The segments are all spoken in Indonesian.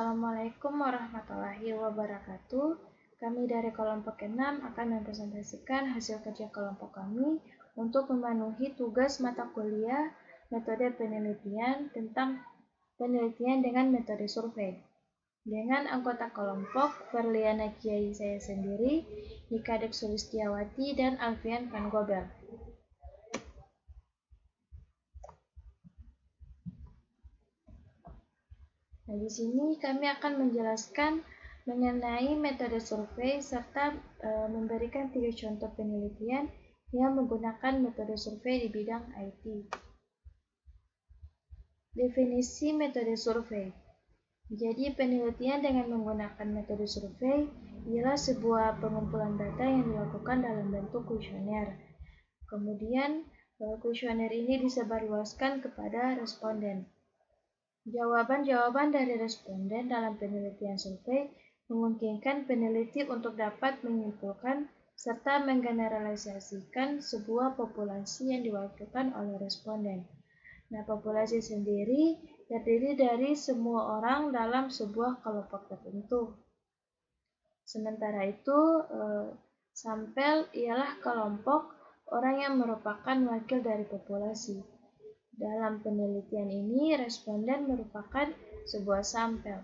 Assalamualaikum warahmatullahi wabarakatuh. Kami dari kelompok 6 akan mempresentasikan hasil kerja kelompok kami untuk memenuhi tugas mata kuliah metode penelitian tentang penelitian dengan metode survei. Dengan anggota kelompok Verliana Kiai saya sendiri, Nikadek Sulistiawati, dan Alfian Van Gobel. Nah, di sini kami akan menjelaskan mengenai metode survei serta memberikan 3 contoh penelitian yang menggunakan metode survei di bidang IT. Definisi metode survei. Jadi, penelitian dengan menggunakan metode survei ialah sebuah pengumpulan data yang dilakukan dalam bentuk kuesioner. Kemudian, kuesioner ini disebarluaskan kepada responden. Jawaban-jawaban dari responden dalam penelitian survei memungkinkan peneliti untuk dapat menyimpulkan serta menggeneralisasikan sebuah populasi yang diwakilkan oleh responden. Nah, populasi sendiri terdiri dari semua orang dalam sebuah kelompok tertentu. Sementara itu, sampel ialah kelompok orang yang merupakan wakil dari populasi. Dalam penelitian ini, responden merupakan sebuah sampel.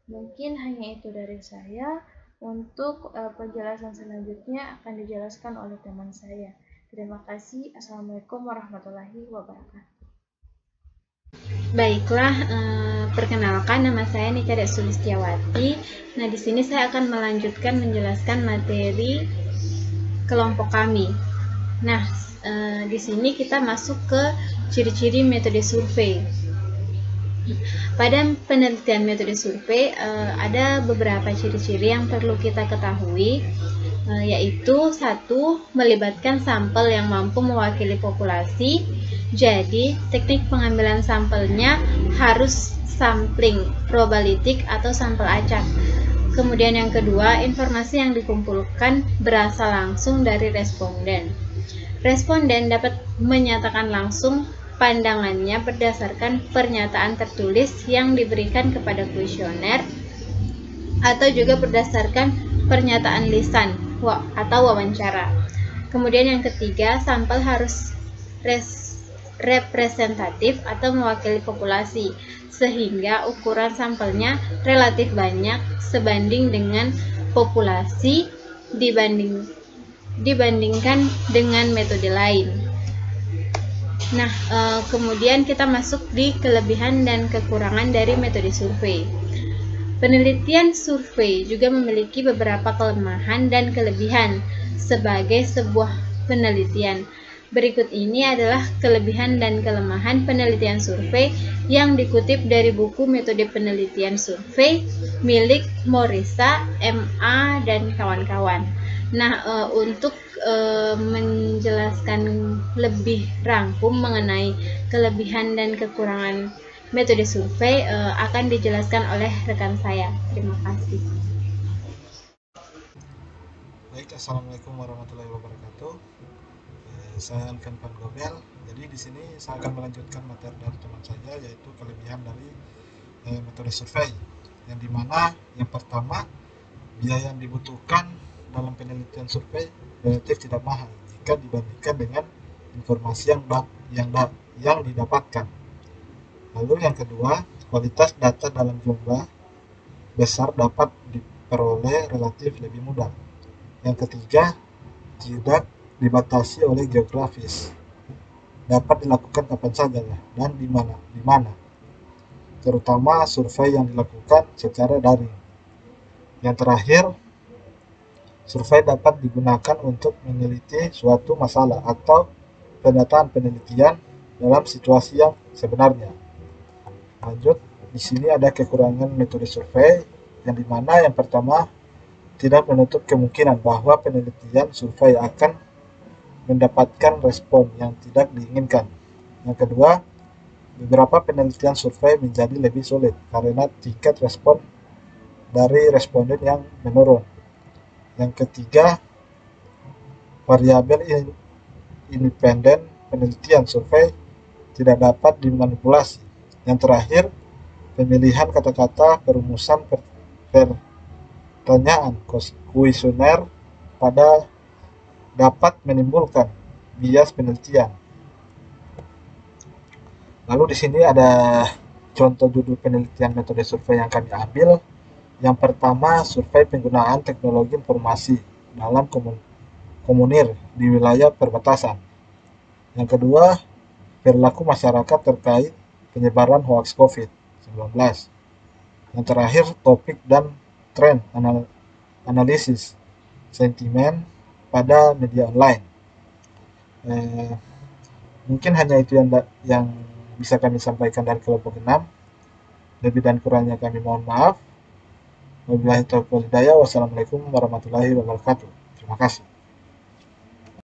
Mungkin hanya itu dari saya. Untuk penjelasan selanjutnya akan dijelaskan oleh teman saya. Terima kasih. Assalamualaikum warahmatullahi wabarakatuh. Baiklah, perkenalkan, nama saya Nikadek Sulistiawati. Nah, di sini saya akan melanjutkan menjelaskan materi kelompok kami. Nah, di sini kita masuk ke ciri-ciri metode survei. Pada penelitian metode survei ada beberapa ciri-ciri yang perlu kita ketahui, yaitu 1. Melibatkan sampel yang mampu mewakili populasi. Jadi, teknik pengambilan sampelnya harus sampling probabilitik atau sampel acak. Kemudian yang kedua, informasi yang dikumpulkan berasal langsung dari responden. Responden dapat menyatakan langsung pandangannya berdasarkan pernyataan tertulis yang diberikan kepada kuesioner atau juga berdasarkan pernyataan lisan atau wawancara. Kemudian yang ketiga, sampel harus representatif atau mewakili populasi, sehingga ukuran sampelnya relatif banyak sebanding dengan populasi dibandingkan dengan metode lain. Nah, kemudian kita masuk di kelebihan dan kekurangan dari metode survei. Penelitian survei juga memiliki beberapa kelemahan dan kelebihan sebagai sebuah penelitian. Berikut ini adalah kelebihan dan kelemahan penelitian survei yang dikutip dari buku Metode Penelitian Survei milik Morisa, MA, dan kawan-kawan. Nah, untuk menjelaskan lebih rangkum mengenai kelebihan dan kekurangan metode survei akan dijelaskan oleh rekan saya. Terima kasih. Baik, assalamualaikum warahmatullahi wabarakatuh. Saya Alfian Van Gobel. Jadi di sini saya akan melanjutkan materi dari teman saya, yaitu kelebihan dari metode survei. Yang dimana yang pertama, biaya yang dibutuhkan dalam penelitian survei relatif tidak mahal jika dibandingkan dengan informasi yang didapatkan. Lalu yang kedua, kualitas data dalam jumlah besar dapat diperoleh relatif lebih mudah. Yang ketiga, tidak dibatasi oleh geografis, dapat dilakukan kapan saja dan di mana, terutama survei yang dilakukan secara daring. Yang terakhir, survei dapat digunakan untuk meneliti suatu masalah atau pendataan penelitian dalam situasi yang sebenarnya. Lanjut, di sini ada kekurangan metode survei, yang dimana yang pertama, tidak menutup kemungkinan bahwa penelitian survei akan mendapatkan respon yang tidak diinginkan. Yang kedua, beberapa penelitian survei menjadi lebih sulit karena tingkat respon dari responden yang menurun. Yang ketiga, variabel independen penelitian survei tidak dapat dimanipulasi. Yang terakhir, pemilihan kata-kata, perumusan pertanyaan kuesioner pada dapat menimbulkan bias penelitian. Lalu di sini ada contoh judul penelitian metode survei yang kami ambil. Yang pertama, survei penggunaan teknologi informasi dalam komunir di wilayah perbatasan. Yang kedua, perilaku masyarakat terkait penyebaran hoax COVID-19. Yang terakhir, topik dan tren analisis sentimen pada media online. Mungkin hanya itu yang bisa kami sampaikan dari kelompok 6. Lebih dan kurangnya kami mohon maaf. Wabillahi taufiq wal hidayah. Wassalamualaikum warahmatullahi wabarakatuh. Terima kasih.